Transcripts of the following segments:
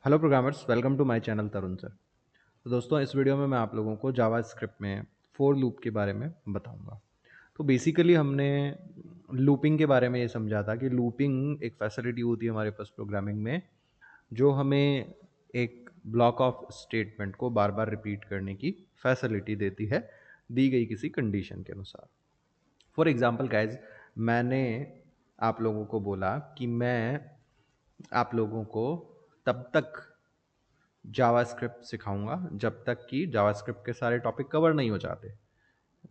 Hello programmers, welcome to my channel Tarun sir. तो दोस्तों, इस वीडियो में मैं आप लोगों को जावास्क्रिप्ट में फोर लूप के बारे में बताऊंगा। तो बेसिकली हमने लूपिंग के बारे में ये समझा था कि लूपिंग एक फैसिलिटी होती है हमारे पास प्रोग्रामिंग में, जो हमें एक ब्लॉक ऑफ स्टेटमेंट को बार बार रिपीट करने की फैसिलिटी देती है दी गई किसी कंडीशन के अनुसार। फॉर एग्जाम्पल गाइज, मैंने आप लोगों को बोला कि मैं आप लोगों को तब तक जावास्क्रिप्ट सिखाऊंगा जब तक कि जावास्क्रिप्ट के सारे टॉपिक कवर नहीं हो जाते।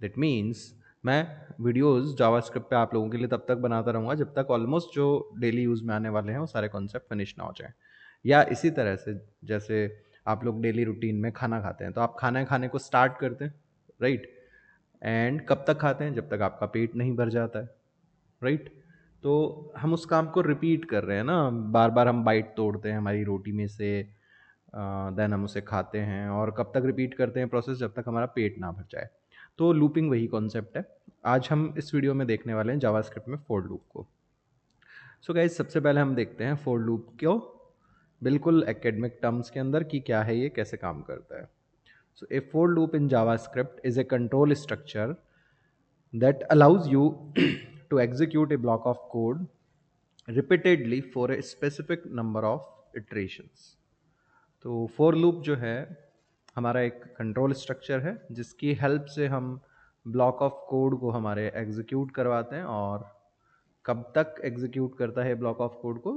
दैट मीन्स मैं वीडियोस जावास्क्रिप्ट पे आप लोगों के लिए तब तक बनाता रहूँगा जब तक ऑलमोस्ट जो डेली यूज़ में आने वाले हैं वो सारे कॉन्सेप्ट फिनिश ना हो जाएं। या इसी तरह से, जैसे आप लोग डेली रूटीन में खाना खाते हैं तो आप खाना खाने को स्टार्ट करते हैं, राइट? एंड कब तक खाते हैं? जब तक आपका पेट नहीं भर जाता है, राइट? तो हम उस काम को रिपीट कर रहे हैं ना, बार बार हम बाइट तोड़ते हैं हमारी रोटी में से, देन हम उसे खाते हैं और कब तक रिपीट करते हैं प्रोसेस? जब तक हमारा पेट ना भर जाए। तो लूपिंग वही कॉन्सेप्ट है। आज हम इस वीडियो में देखने वाले हैं जावास्क्रिप्ट में फोर लूप को। सो गाइज, सबसे पहले हम देखते हैं फोर लूप क्यों बिल्कुल एकेडमिक टर्म्स के अंदर कि क्या है, ये कैसे काम करता है। So a for loop in JavaScript is a control structure that allows you to execute a block of code repeatedly for a specific number of iterations। तो फॉर लूप जो है हमारा एक कंट्रोल स्ट्रक्चर है जिसकी हेल्प से हम block of code को हमारे एग्जीक्यूट करवाते हैं, और कब तक एग्जीक्यूट करता है ब्लॉक ऑफ कोड को?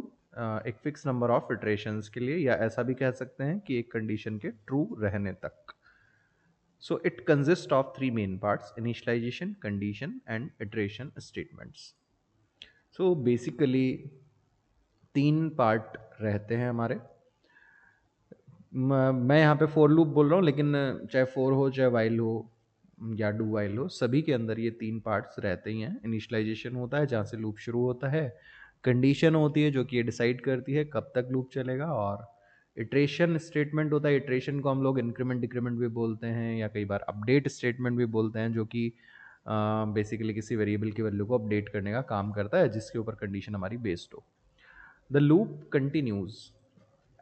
एक फिक्स नंबर ऑफ इटरेशंस के लिए, या ऐसा भी कह सकते हैं कि एक कंडीशन के ट्रू रहने तक। So it consists of three main parts: initialization, condition, and iteration statements। So basically तीन पार्ट रहते हैं हमारे। मैं यहाँ पे फोर लूप बोल रहा हूँ, लेकिन चाहे फोर हो चाहे वाइल हो या डू वाइल हो, सभी के अंदर ये तीन पार्ट्स रहते ही हैं। इनिशियलाइजेशन होता है जहाँ से लूप शुरू होता है, कंडीशन होती है जो कि ये डिसाइड करती है कब तक लूप चलेगा, और इटरेशन स्टेटमेंट होता है। इटरेशन को हम लोग इंक्रीमेंट डिक्रीमेंट भी बोलते हैं, या कई बार अपडेट स्टेटमेंट भी बोलते हैं, जो कि बेसिकली किसी वेरिएबल की वैल्यू को अपडेट करने का काम करता है जिसके ऊपर कंडीशन हमारी बेस्ड हो। The loop continues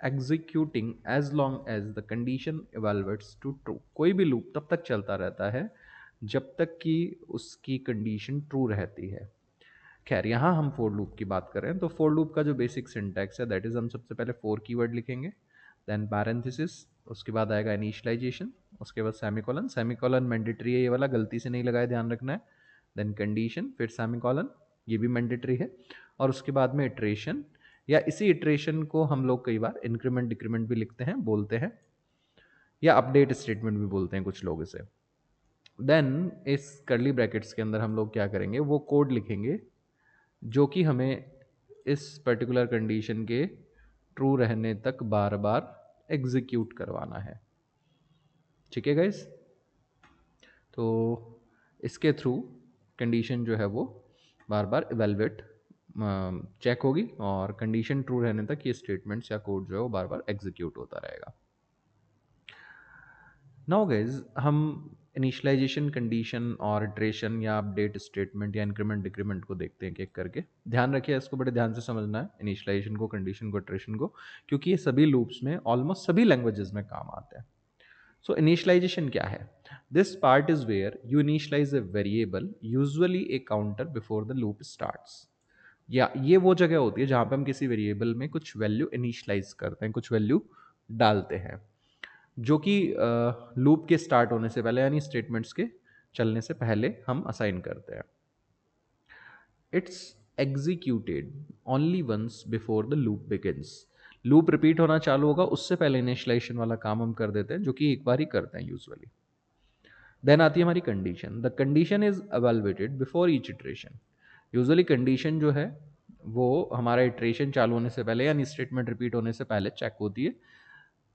executing as long as the condition evaluates to true. कोई भी लूप तब तक चलता रहता है जब तक कि उसकी कंडीशन ट्रू रहती है। खैर, यहाँ हम फोर लूप की बात कर रहे हैं, तो फोर लूप का जो बेसिक सिंटैक्स है दैट इज, हम सबसे पहले फोर कीवर्ड लिखेंगे, देन पैरेंथेसिस, उसके बाद आएगा इनिशियलाइजेशन, उसके बाद सेमीकोलन। सेमीकोलन मैंडेटरी है, ये वाला गलती से नहीं लगाया, ध्यान रखना है। देन कंडीशन, फिर सेमीकोलन, ये भी मैंडेटरी है, और उसके बाद में इटरेशन, या इसी इटरेशन को हम लोग कई बार इंक्रीमेंट डिक्रीमेंट भी लिखते हैं, बोलते हैं, या अपडेट स्टेटमेंट भी बोलते हैं कुछ लोग इसे। देन इस कर्ली ब्रैकेट्स के अंदर हम लोग क्या करेंगे, वो कोड लिखेंगे जो कि हमें इस पर्टिकुलर कंडीशन के ट्रू रहने तक बार बार एग्जीक्यूट करवाना है। ठीक है गाइस? तो इसके थ्रू कंडीशन जो है वो बार बार इवेलुएट चेक होगी, और कंडीशन ट्रू रहने तक ये स्टेटमेंट्स या कोड जो है वो बार बार एग्जीक्यूट होता रहेगा। नाउ गाइज, हम इनिशियलाइजेशन, कंडीशन और इटरेशन या अपडेट स्टेटमेंट या इंक्रीमेंट डिक्रीमेंट को देखते हैं एक एक करके। ध्यान रखिए, इसको बड़े ध्यान से समझना है, इनिशियलाइजेशन को, कंडीशन को, इटरेशन को, क्योंकि ये सभी लूप्स में, ऑलमोस्ट सभी लैंग्वेजेस में काम आते हैं। सो इनिशियलाइजेशन क्या है? This part is where you initialize a variable, usually a counter, before the loop starts. या ये वो जगह होती है जहाँ पे हम किसी वेरिएबल में कुछ वैल्यू इनिशियलाइज करते हैं, कुछ वैल्यू डालते हैं, जो कि लूप के स्टार्ट होने से पहले, यानी स्टेटमेंट्स के चलने से पहले हम असाइन करते हैं। It's executed only once before the loop begins. Loop repeat होना चालू होगा उससे पहले इनिशियलाइजेशन वाला काम हम कर देते हैं, जो कि एक बार ही करते हैं यूजुअली। देन आती है हमारी condition. The condition is evaluated before each iteration. Usually condition जो है वो हमारा इटरेशन चालू होने से पहले, यानी स्टेटमेंट रिपीट होने से पहले चेक होती है।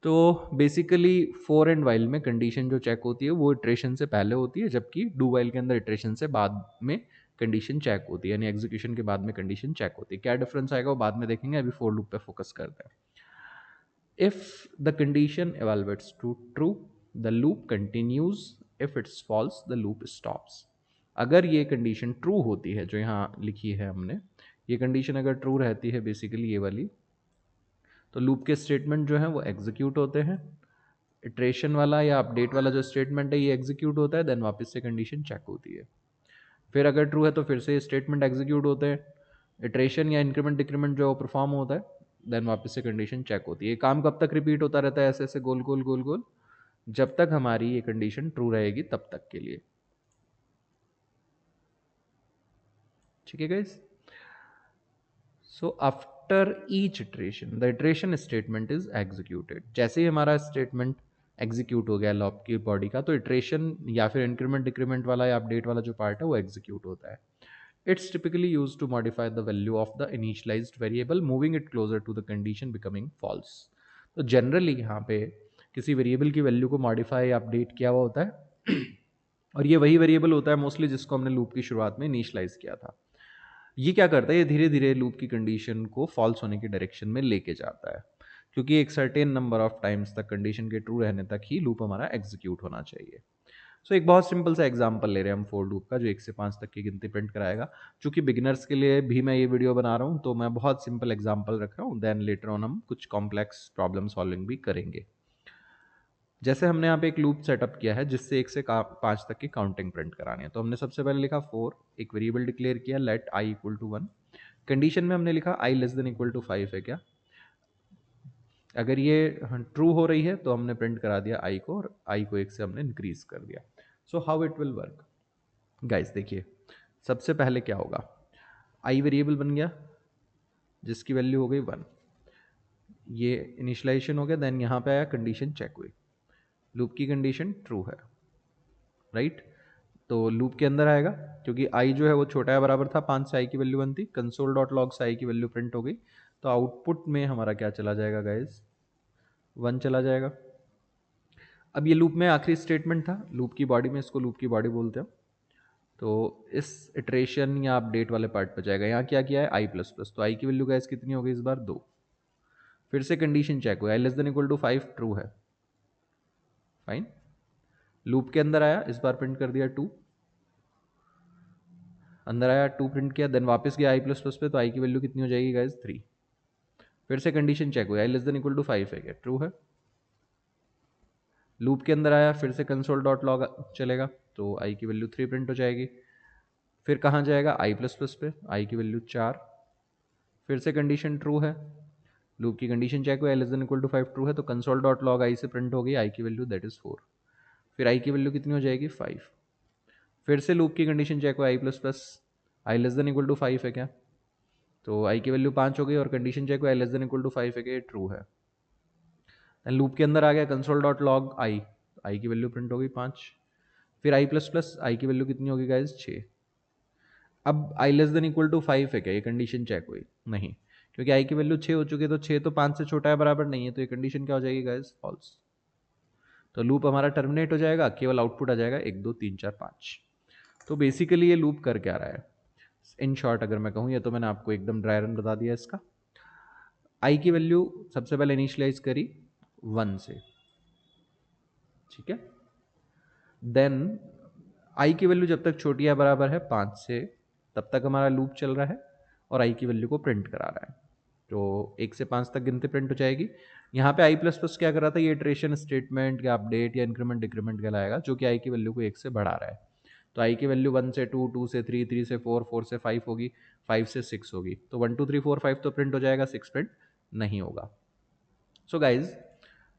तो बेसिकली फोर एंड वाइल में कंडीशन जो चेक होती है वो इटरेशन से पहले होती है, जबकि डू वाइल के अंदर इटरेशन से बाद में कंडीशन चेक होती है, यानी एग्जीक्यूशन के बाद में कंडीशन चेक होती है। क्या डिफरेंस आएगा वो बाद में देखेंगे, अभी फोर लूप पे फोकस करते हैं। If the condition evaluates to true, the loop continues, if it's false the loop stops. अगर ये कंडीशन ट्रू होती है जो यहाँ लिखी है हमने, ये कंडीशन अगर ट्रू रहती है बेसिकली ये वाली, तो लूप के स्टेटमेंट जो हैं वो एग्जीक्यूट होते हैं, इटरेशन वाला या अपडेट वाला जो स्टेटमेंट है ये एग्जीक्यूट होता है, देन वापस से कंडीशन चेक होती है। फिर अगर ट्रू है तो फिर से स्टेटमेंट एग्जीक्यूट होते हैं, इटरेशन या इंक्रीमेंट डिक्रीमेंट जो परफॉर्म होता है, देन वापस से कंडीशन चेक होती है। ये काम कब तक रिपीट होता रहता है, ऐसे ऐसे गोल गोल गोल गोल, जब तक हमारी ये कंडीशन ट्रू रहेगी तब तक के लिए। ठीक है guys. So after each iteration the iteration statement is executed. जैसे ही हमारा स्टेटमेंट एग्जीक्यूट हो गया लॉप की बॉडी का, तो इटरेशन या फिर इंक्रीमेंट डिक्रीमेंट वाला या अपडेट वाला जो पार्ट है वो एग्जीक्यूट होता है। It's typically use to modify the value of the initialized variable moving it closer to the condition becoming false. तो जनरली यहाँ पे किसी वेरिएबल की वैल्यू को मॉडिफाई या अपडेट किया हुआ होता है और ये वही वेरिएबल होता है मोस्टली जिसको हमने लूप की शुरुआत में इनिशियलाइज किया था। ये क्या करता है, ये धीरे धीरे लूप की कंडीशन को फॉल्स होने की डायरेक्शन में लेके जाता है, क्योंकि एक सर्टेन नंबर ऑफ टाइम्स तक कंडीशन के ट्रू रहने तक ही लूप हमारा एग्जीक्यूट होना चाहिए। सो एक बहुत सिंपल सा एग्जांपल ले रहे हैं हम फॉर लूप का, जो 1 से 5 तक की गिनती प्रिंट कराएगा। चूंकि बिगिनर्स के लिए भी मैं ये वीडियो बना रहा हूँ, तो मैं बहुत सिंपल एग्जांपल रख रहा हूँ, देन लेटर ऑन हम कुछ कॉम्प्लेक्स प्रॉब्लम सॉल्विंग भी करेंगे। जैसे हमने यहाँ पे एक लूप सेटअप किया है जिससे 1 से 5 तक की काउंटिंग प्रिंट करानी है, तो हमने सबसे पहले लिखा 4, एक वेरिएबल डिक्लेयर किया let I equal to 1। Condition में हमने लिखा I less than equal to 5 है क्या। अगर ये ट्रू हो रही है तो हमने प्रिंट करा दिया आई को, और आई को 1 से हमने इंक्रीज कर दिया। So how it will work guys, देखिए सबसे पहले क्या होगा, आई वेरिएबल बन गया जिसकी वैल्यू हो गई 1, ये इनिशियलाइजेशन हो गया, देन यहाँ पे आया कंडीशन चेक हुई, लूप की कंडीशन ट्रू है, राइट। तो लूप के अंदर आएगा, क्योंकि आई जो है वो छोटा है बराबर था 5 से आई की वैल्यू 1 थी, कंसोल डॉट लॉग से आई की वैल्यू प्रिंट हो गई, तो आउटपुट में हमारा क्या चला जाएगा गाइस, 1 चला जाएगा। अब ये लूप में आखिरी स्टेटमेंट था, लूप की बॉडी में, इसको लूप की बॉडी बोलते हैं। तो इस इटरेशन या अपडेट वाले पार्ट पर जाएगा, यहाँ क्या किया है आई प्लस प्लस, तो आई की वैल्यू गाइस कितनी हो गई इस बार 2। फिर से कंडीशन चेक हुआ, I less than equal to 5 true है, फाइन। लूप के अंदर आया, इस बार प्रिंट कर दिया 2, अंदर आया 2 प्रिंट किया, देन वापस गया आई प्लस प्लस पे, तो आई की वैल्यू कितनी हो जाएगी गाइस 3। फिर से कंडीशन चेक हुई, I less than equal to 5 है क्या, ट्रू है। लूप के अंदर आया, फिर से कंसोल डॉट लॉग चलेगा, तो आई की वैल्यू 3 प्रिंट हो जाएगी। फिर कहाँ जाएगा, आई प्लस प्लस पे, आई की वैल्यू 4। फिर से कंडीशन ट्रू है, लूप की कंडीशन चेक हुई, I less than equal to 5 true है, तो कंसोल डॉट लॉग आई से प्रिंट हो गई आई की वैल्यू दैट इज 4। फिर आई की वैल्यू कितनी हो जाएगी 5। फिर से लूप की कंडीशन चेक हुई, I plus plus, I less than equal to 5 है क्या, तो आई की वैल्यू 5 हो गई, और कंडीशन चेक हुई, I less than equal to 5 है क्या, ये ट्रू है। लूप के अंदर आ गया कंसोल डॉट लॉग आई, आई की वैल्यू प्रिंट हो गई 5। फिर आई प्लस प्लस, आई की वैल्यू कितनी होगी गाइज 6। अब आई लेस देन इक्वल टू 5 है क्या, ये कंडीशन चेक हुई नहीं, क्योंकि आई की वैल्यू 6 हो चुकी है, तो 6 तो 5 से छोटा है बराबर नहीं है, तो ये कंडीशन क्या हो जाएगी गाइज फॉल्स। तो लूप हमारा टर्मिनेट हो जाएगा, केवल आउटपुट आ जाएगा 1 2 3 4 5। तो बेसिकली ये लूप कर क्या रहा है, इन शॉर्ट अगर मैं कहूँ, ये तो मैंने आपको एकदम ड्राई रन बता दिया इसका। आई की वैल्यू सबसे पहले इनिशियलाइज करी 1 से, ठीक है। देन आई की वैल्यू जब तक छोटी या बराबर है 5 से, तब तक हमारा लूप चल रहा है और आई की वैल्यू को प्रिंट करा रहा है, तो 1 से 5 तक गिनती प्रिंट हो जाएगी। यहाँ पे आई प्लस प्लस क्या कर रहा था, ये इटरेशन स्टेटमेंट या अपडेट या इंक्रीमेंट डिक्रीमेंट कहलाएगा, जो कि आई की वैल्यू को 1 से बढ़ा रहा है। तो आई की वैल्यू 1 से 2, 2 से 3, 3 से 4, 4 से 5 होगी, 5 से 6 होगी, तो 1 2 3 4 5 तो प्रिंट हो जाएगा, 6 प्रिंट नहीं होगा। सो गाइज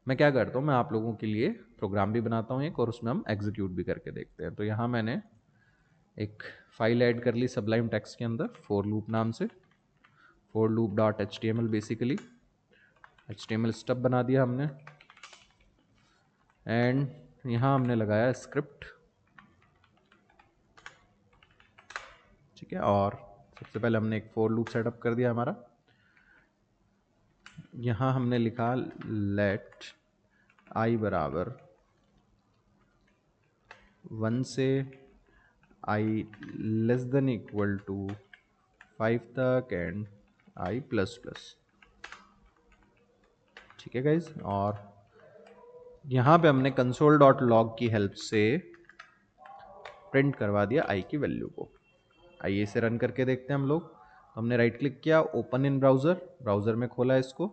मैं क्या करता हूँ, मैं आप लोगों के लिए प्रोग्राम भी बनाता हूँ एक, और उसमें हम एग्जीक्यूट भी करके देखते हैं। तो यहाँ मैंने एक फाइल ऐड कर ली सबलाइम टेक्स्ट के अंदर फॉर लूप नाम से, for loop dot HTML, basically HTML stub बना दिया हमने, एंड यहाँ हमने लगाया स्क्रिप्ट, ठीक है। और सबसे पहले हमने एक फॉर लूप सेटअप कर दिया हमारा, यहाँ हमने लिखा लेट आई बराबर 1 से आई लेस देन इक्वल टू 5 तक एंड आई प्लस प्लस, ठीक है गाइज। और यहाँ पे हमने कंसोल डॉट लॉग की हेल्प से प्रिंट करवा दिया आई की वैल्यू को। आइए इसे रन करके देखते हैं हम लोग। तो हमने राइट क्लिक किया, ओपन इन ब्राउज़र, ब्राउज़र में खोला इसको,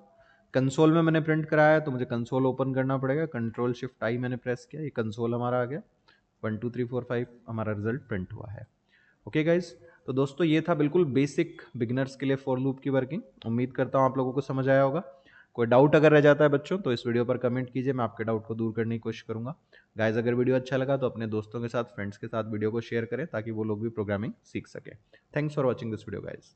कंसोल में मैंने प्रिंट कराया है तो मुझे कंसोल ओपन करना पड़ेगा, कंट्रोल शिफ्ट आई मैंने प्रेस किया, ये कंसोल हमारा आ गया, 1 2 3 4 5 हमारा रिजल्ट प्रिंट हुआ है। ओके गाइज, तो दोस्तों ये था बिल्कुल बेसिक बिगिनर्स के लिए फॉर लूप की वर्किंग। उम्मीद करता हूँ आप लोगों को समझ आया होगा। कोई डाउट अगर रह जाता है बच्चों तो इस वीडियो पर कमेंट कीजिए, मैं आपके डाउट को दूर करने की कोशिश करूंगा। गाइज अगर वीडियो अच्छा लगा तो अपने दोस्तों के साथ, फ्रेंड्स के साथ वीडियो को शेयर करें ताकि वो लोग भी प्रोग्रामिंग सीख सके। Thanks for watching this video guys.